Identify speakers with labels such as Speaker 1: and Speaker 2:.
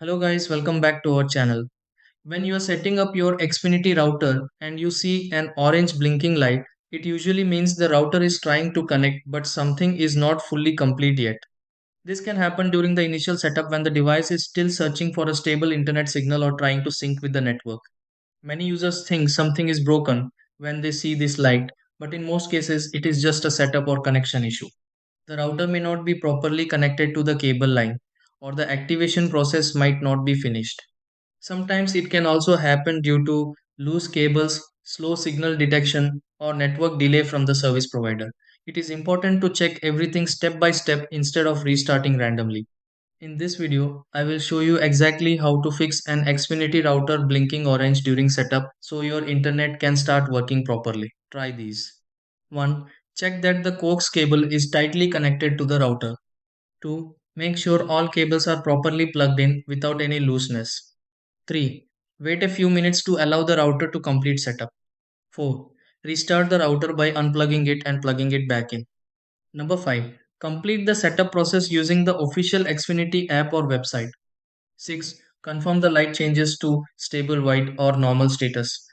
Speaker 1: Hello guys, welcome back to our channel. When you are setting up your Xfinity router and you see an orange blinking light, it usually means the router is trying to connect but something is not fully complete yet. This can happen during the initial setup when the device is still searching for a stable internet signal or trying to sync with the network. Many users think something is broken when they see this light, but in most cases it is just a setup or connection issue. The router may not be properly connected to the cable line, or the activation process might not be finished. Sometimes it can also happen due to loose cables, slow signal detection, or network delay from the service provider. It is important to check everything step by step instead of restarting randomly. In this video, I will show you exactly how to fix an Xfinity router blinking orange during setup so your internet can start working properly. Try these. 1. Check that the coax cable is tightly connected to the router. 2. Make sure all cables are properly plugged in without any looseness. 3. Wait a few minutes to allow the router to complete setup. 4. Restart the router by unplugging it and plugging it back in. Number 5. Complete the setup process using the official Xfinity app or website. 6. Confirm the light changes to stable white or normal status.